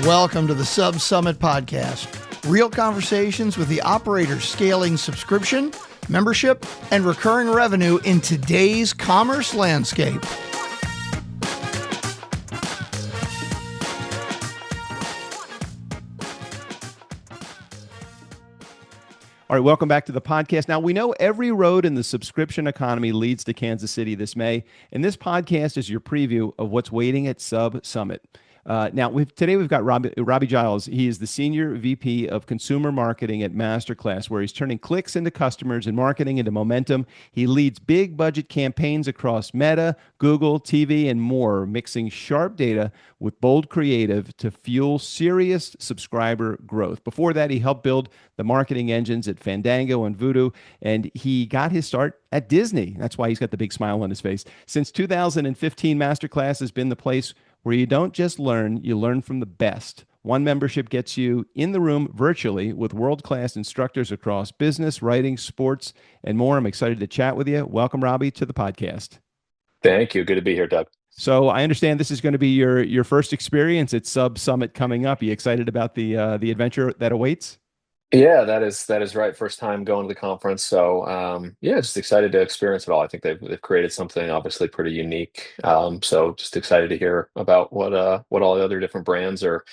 Welcome to the SubSummit podcast. Real conversations with the operators scaling subscription, membership, and recurring revenue in today's commerce landscape. All right, welcome back to the podcast. Now, we know every road in the subscription economy leads to Kansas City this May, and this podcast is your preview of what's waiting at SubSummit. Today we've got Robbie Giles. He is the Senior VP of Consumer Marketing at Masterclass, where he's turning clicks into customers and marketing into momentum. He leads big budget campaigns across Meta, Google, TV, and more, mixing sharp data with bold creative to fuel serious subscriber growth. Before that, he helped build the marketing engines at Fandango and Voodoo, and he got his start at Disney. That's why he's got the big smile on his face. Since 2015, Masterclass has been the place where you don't just learn, you learn from the best. One membership gets you in the room virtually with world-class instructors across business, writing, sports, and more. I'm excited to chat with you. Welcome, Robbie, to the podcast. Thank you. Good to be here, Doug. So I understand this is going to be your first experience at SubSummit coming up. Are you excited about the adventure that awaits? Yeah, that is right. First time going to the conference. So just excited to experience it all. I think they've created something obviously pretty unique. So just excited to hear about what all the other different brands are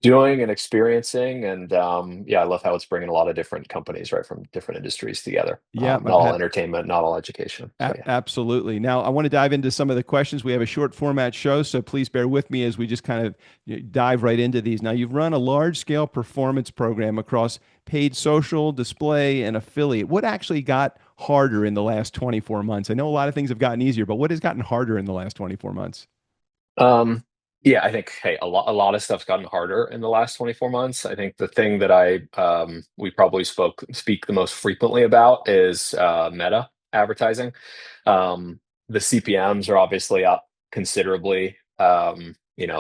doing and experiencing. And I love how it's bringing a lot of different companies, right, from different industries together. Yeah, not all entertainment, not all education. So, yeah. Absolutely. Now, I want to dive into some of the questions. We have a short format show, so please bear with me as we just kind of dive right into these. Now, you've run a large-scale performance program across paid social, display, and affiliate. What actually got harder in the last 24 months? I know a lot of things have gotten easier, but what has gotten harder in the last 24 months? I think a lot of stuff's gotten harder in the last 24 months. I think the thing that we probably speak the most frequently about is Meta advertising. The CPMs are obviously up considerably.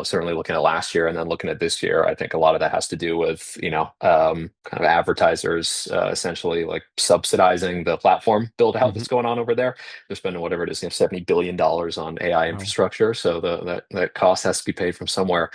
Certainly looking at last year and then looking at this year, I think a lot of that has to do with kind of advertisers essentially like subsidizing the platform build out that's going on over there. They're spending whatever it is, $70 billion on AI infrastructure, so that cost has to be paid from somewhere.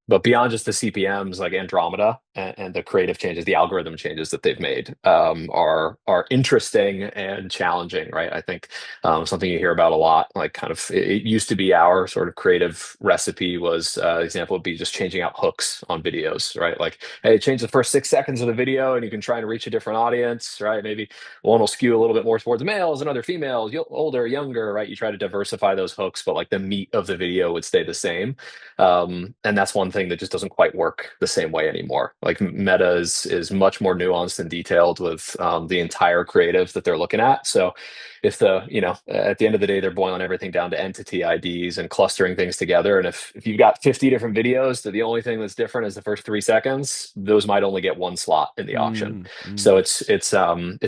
But beyond just the CPMs, like Andromeda and the creative changes, the algorithm changes that they've made are interesting and challenging, right? I think something you hear about a lot, like kind of it used to be our sort of creative recipe was example would be just changing out hooks on videos, right? Like, hey, change the first 6 seconds of the video and you can try and reach a different audience, right? Maybe one will skew a little bit more towards males and other females, older, younger, right? You try to diversify those hooks, but like the meat of the video would stay the same. And that's one thing that just doesn't quite work the same way anymore. Like Meta is much more nuanced and detailed with the entire creative that they're looking at. So if at the end of the day, they're boiling everything down to entity IDs and clustering things together. And if you've got 50 different videos, the only thing that's different is the first 3 seconds, those might only get one slot in the auction. So it's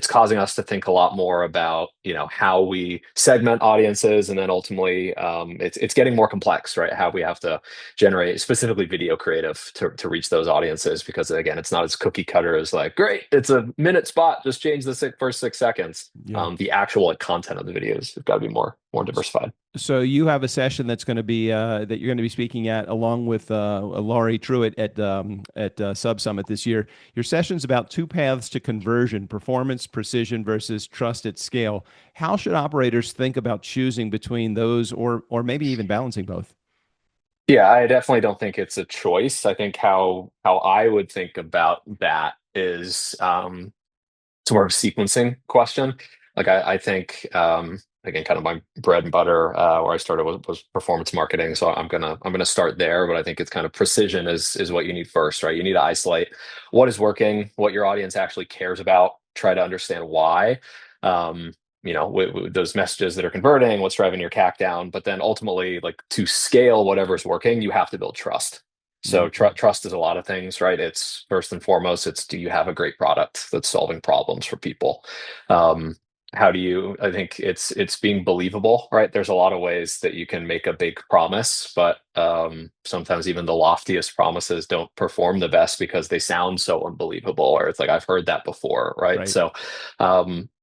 causing us to think a lot more about, how we segment audiences. And then ultimately it's getting more complex, right? How we have to generate specifically video creative to reach those audiences, because again, it's not as cookie cutter as like, great, it's a minute spot, just change the first 6 seconds. The actual content of the videos have got to be more diversified. So you have a session that's going to be that you're going to be speaking at along with Laurie Truitt at SubSummit this year. Your session's about 2 paths to conversion: performance, precision versus trust at scale. How should operators think about choosing between those, or maybe even balancing both? Yeah, I definitely don't think it's a choice. I think how I would think about that is it's more of a sequencing question. Like I think again, kind of my bread and butter where I started was performance marketing. So I'm gonna start there, but I think it's kind of precision is what you need first, right? You need to isolate what is working, what your audience actually cares about, try to understand why. With those messages that are converting, what's driving your CAC down, but then ultimately, like, to scale whatever's working, you have to build trust. So trust is a lot of things, right? It's first and foremost, do you have a great product that's solving problems for people? I think it's being believable, right? There's a lot of ways that you can make a big promise, but sometimes even the loftiest promises don't perform the best because they sound so unbelievable, or it's like, I've heard that before, right? Right.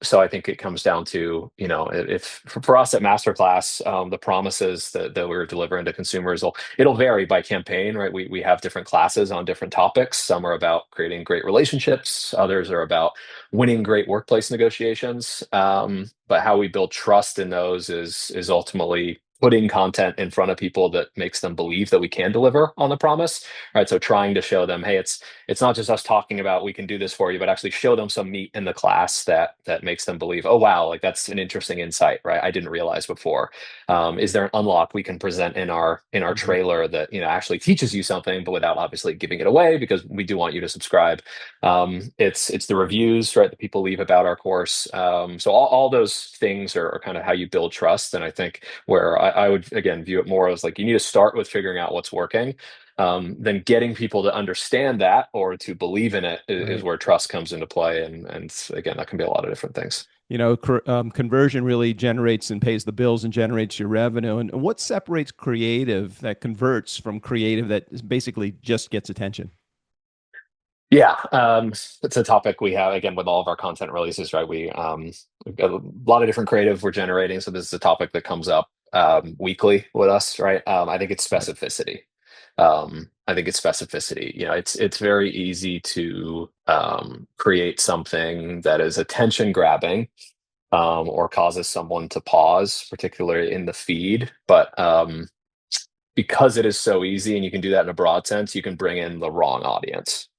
So I think it comes down to, if for us at Masterclass, the promises that we're delivering to consumers, it'll vary by campaign, right? We have different classes on different topics. Some are about creating great relationships. Others are about winning great workplace negotiations. But how we build trust in those is ultimately putting content in front of people that makes them believe that we can deliver on the promise, right? So trying to show them, hey, it's not just us talking about we can do this for you, but actually show them some meat in the class that makes them believe, oh wow, like that's an interesting insight, right? I didn't realize before. Is there an unlock we can present in our trailer that actually teaches you something, but without obviously giving it away, because we do want you to subscribe. It's the reviews, right, that people leave about our course. So all those things are kind of how you build trust. And I think where I would, again, view it more as like, you need to start with figuring out what's working. Then getting people to understand that or to believe in it is where trust comes into play. And again, that can be a lot of different things. Conversion really generates and pays the bills and generates your revenue. And what separates creative that converts from creative that basically just gets attention? Yeah, it's a topic we have, again, with all of our content releases, right? We've got a lot of different creative we're generating. So this is a topic that comes up weekly with us, right? I think it's specificity. It's very easy to create something that is attention grabbing, or causes someone to pause, particularly in the feed. But because it is so easy and you can do that in a broad sense, you can bring in the wrong audience.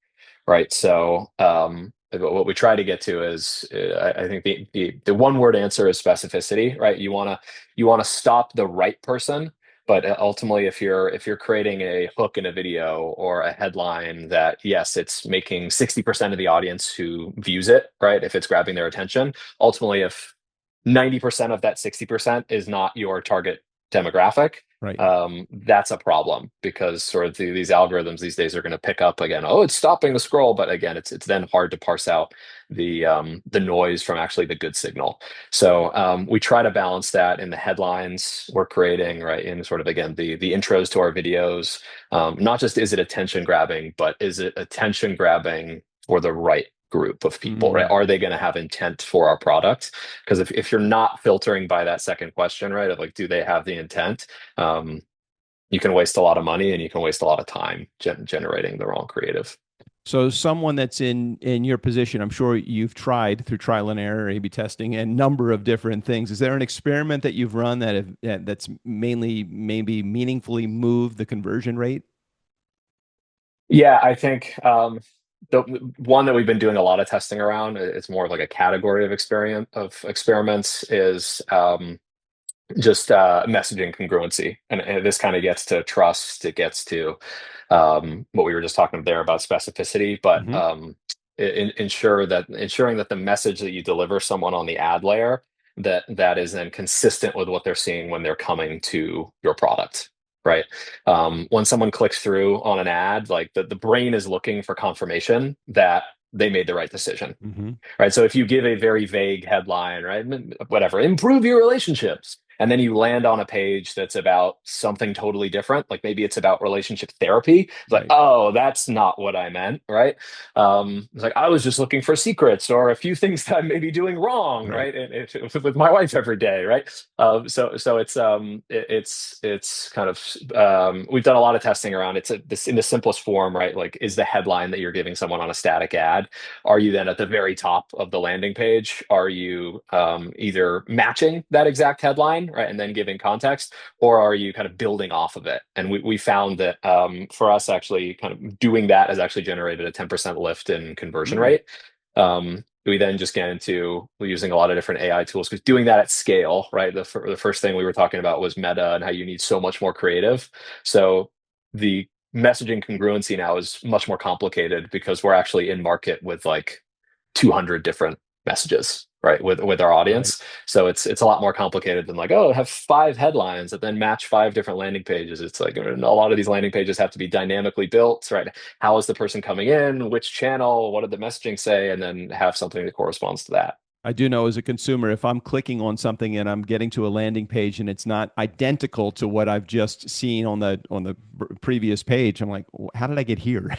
Right. So what we try to get to is, I think the one word answer is specificity, right? You want to stop the right person, but ultimately, if you're creating a hook in a video or a headline that, yes, it's making 60% of the audience who views it, right? If it's grabbing their attention, ultimately, if 90% of that 60% is not your target demographic, Right. That's a problem, because sort of these algorithms these days are going to pick up again, oh, it's stopping the scroll, but again, it's then hard to parse out the noise from actually the good signal. So we try to balance that in the headlines we're creating, right? In sort of, again, the intros to our videos. Not just is it attention grabbing, but is it attention grabbing for the right group of people, right? Are they going to have intent for our product? Because if you're not filtering by that second question, right, of like, do they have the intent? You can waste a lot of money and you can waste a lot of time generating the wrong creative. So someone that's in your position, I'm sure you've tried through trial and error, A/B testing, and number of different things. Is there an experiment that you've run that's mainly maybe meaningfully moved the conversion rate? Yeah, I think the one that we've been doing a lot of testing around, it's more of like a category of experiments, is just messaging congruency. And this kind of gets to trust. It gets to what we were just talking there about specificity, but ensuring that the message that you deliver someone on the ad layer, that is then consistent with what they're seeing when they're coming to your product. Right. When someone clicks through on an ad, like the brain is looking for confirmation that they made the right decision. Right. So if you give a very vague headline, right, whatever, improve your relationships, and then you land on a page that's about something totally different, like maybe it's about relationship therapy, it's like, oh, that's not what I meant, right? It's like, I was just looking for secrets or a few things that I may be doing wrong, right? And with my wife every day, right? So it's kind of, we've done a lot of testing around this in the simplest form, right? Like, is the headline that you're giving someone on a static ad, are you then at the very top of the landing page? Are you either matching that exact headline, right, and then giving context, or are you kind of building off of it? And we found that for us, actually kind of doing that has actually generated a 10% lift in conversion rate. We then just get into using a lot of different AI tools, because doing that at scale, right? The first thing we were talking about was meta and how you need so much more creative. So the messaging congruency now is much more complicated, because we're actually in market with like 200 different messages, right, with our audience. So it's a lot more complicated than like, oh, have 5 headlines that then match 5 different landing pages. It's like, a lot of these landing pages have to be dynamically built, right? How is the person coming in, which channel, what did the messaging say, and then have something that corresponds to that. I do know as a consumer, if I'm clicking on something and I'm getting to a landing page and it's not identical to what I've just seen on the previous page, I'm like, how did I get here?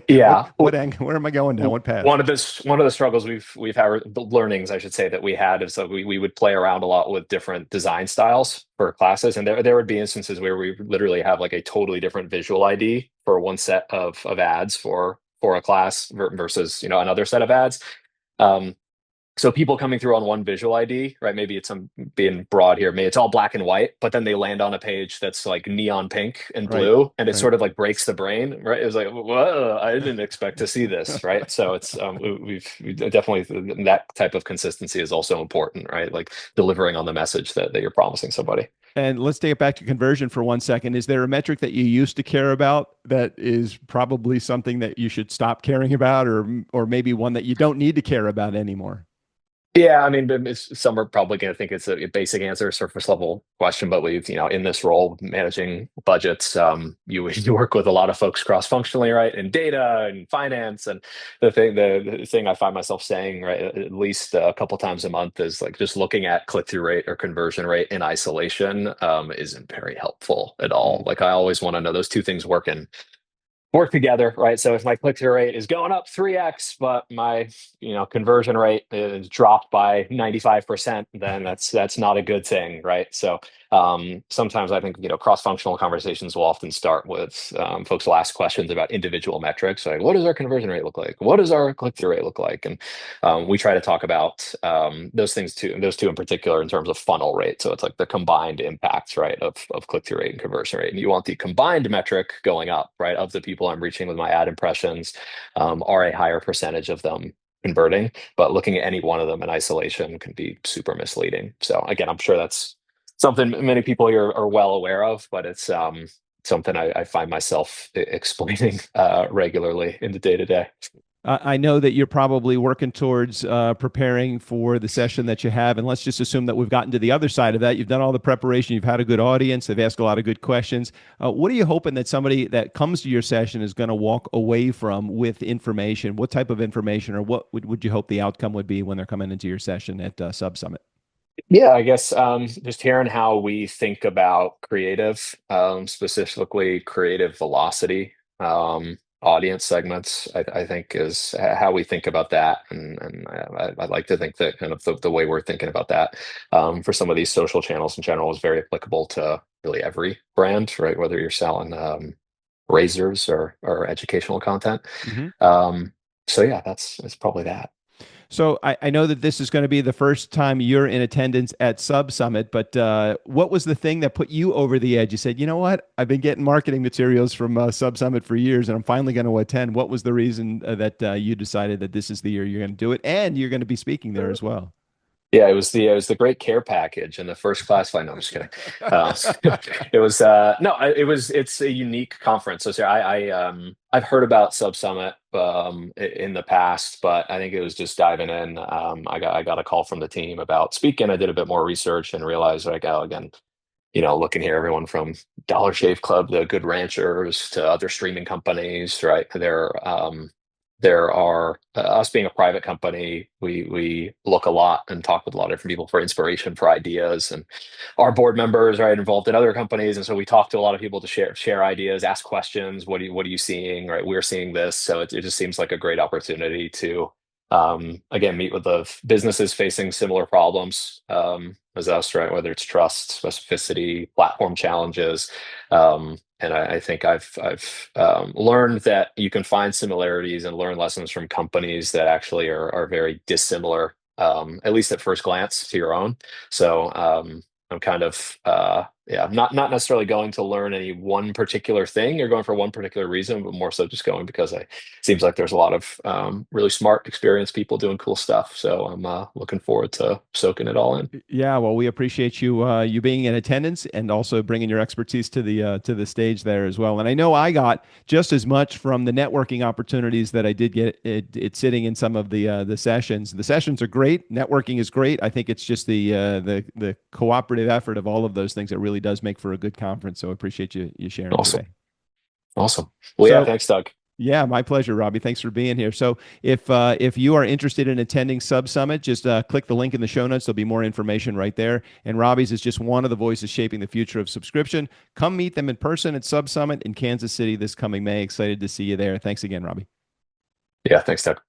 Yeah. Where am I going down? What path? One of the struggles we've had, or the learnings I should say, that we had, is that we would play around a lot with different design styles for classes, and there would be instances where we literally have like a totally different visual ID for one set of ads for a class versus another set of ads. Um, so people coming through on one visual ID, right? Maybe I'm being broad here. Maybe it's all black and white, but then they land on a page that's like neon pink and Right. blue, and it Right. sort of like breaks the brain, right? It was like, whoa, I didn't expect to see this, right? So it's we definitely, that type of consistency is also important, right? Like delivering on the message that you're promising somebody. And let's take it back to conversion for 1 second. Is there a metric that you used to care about that is probably something that you should stop caring about, or maybe one that you don't need to care about anymore? Yeah, I mean, some are probably going to think it's a basic answer, surface level question, but in this role, managing budgets, you work with a lot of folks cross functionally, right? In data and finance, and the thing I find myself saying, right, at least a couple times a month, is like just looking at click through rate or conversion rate in isolation isn't very helpful at all. Mm. Like I always want to know those two things work together, right? So if my click-through rate is going up 3x, but my conversion rate is dropped by 95%, then that's not a good thing, right? So sometimes I think cross-functional conversations will often start with folks will ask questions about individual metrics, like what does our conversion rate look like? What does our click-through rate look like? And we try to talk about those things too, those two in particular, in terms of funnel rate. So it's like the combined impacts, right, of click-through rate and conversion rate. And you want the combined metric going up, right, of the people I'm reaching with my ad impressions, are a higher percentage of them converting. But looking at any one of them in isolation can be super misleading. So again, I'm sure that's something many people here are well aware of, but it's something I find myself explaining regularly in the day to day. I know that you're probably working towards preparing for the session that you have, and let's just assume that we've gotten to the other side of that. You've done all the preparation, you've had a good audience, they've asked a lot of good questions. What are you hoping that somebody that comes to your session is going to walk away from with information? What type of information, or what would you hope the outcome would be when they're coming into your session at SubSummit? Yeah, I guess just hearing how we think about creative, specifically creative velocity, audience segments, I think is how we think about that. And I'd like to think that kind of the way we're thinking about that for some of these social channels in general is very applicable to really every brand, right? Whether you're selling razors or educational content. Mm-hmm. So yeah, that's probably that. So I know that this is going to be the first time you're in attendance at SubSummit, but what was the thing that put you over the edge? You said, you know what? I've been getting marketing materials from SubSummit for years, and I'm finally going to attend. What was the reason that you decided that this is the year you're going to do it, and you're going to be speaking there as well? Yeah, it was the great care package and the first class flight. No, I'm just kidding. Uh, it was no, it's a unique conference. So Sarah, I've heard about SubSummit in the past, but I think it was just diving in. I got a call from the team about speaking. I did a bit more research and realized, like, oh, again, looking here, everyone from Dollar Shave Club to Good Ranchers to other streaming companies, right? There are us being a private company, we look a lot and talk with a lot of different people for inspiration, for ideas, and our board members, right, involved in other companies, and so we talk to a lot of people to share ideas, ask questions. What are you seeing? Right, we're seeing this, so it just seems like a great opportunity to again meet with the businesses facing similar problems as us, right? Whether it's trust, specificity, platform challenges. And I think I've learned that you can find similarities and learn lessons from companies that actually are very dissimilar, at least at first glance, to your own. So I'm kind of yeah, not necessarily going to learn any one particular thing or going for one particular reason, but more so just going because it seems like there's a lot of really smart, experienced people doing cool stuff. So I'm looking forward to soaking it all in. Yeah, well, we appreciate you being in attendance and also bringing your expertise to the stage there as well. And I know I got just as much from the networking opportunities that I did get it sitting in some of the sessions. The sessions are great. Networking is great. I think it's just the cooperative effort of all of those things that really does make for a good conference. So I appreciate you sharing Awesome. today. Awesome. Well, yeah, So thanks, Doug. Yeah, my pleasure, Robbie. Thanks for being here. So if you are interested in attending SubSummit, just click the link in the show notes. There'll be more information right there. And Robbie's is just one of the voices shaping the future of subscription. Come meet them in person at SubSummit in Kansas City this coming May. Excited to see you there. Thanks again, Robbie. Yeah, thanks, Doug.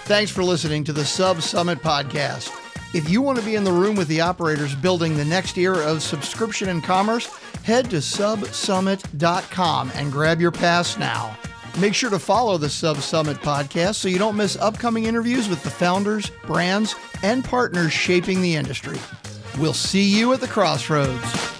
Thanks for listening to the SubSummit podcast. If you want to be in the room with the operators building the next era of subscription and commerce, head to subsummit.com and grab your pass now. Make sure to follow the SubSummit podcast so you don't miss upcoming interviews with the founders, brands, and partners shaping the industry. We'll see you at the crossroads.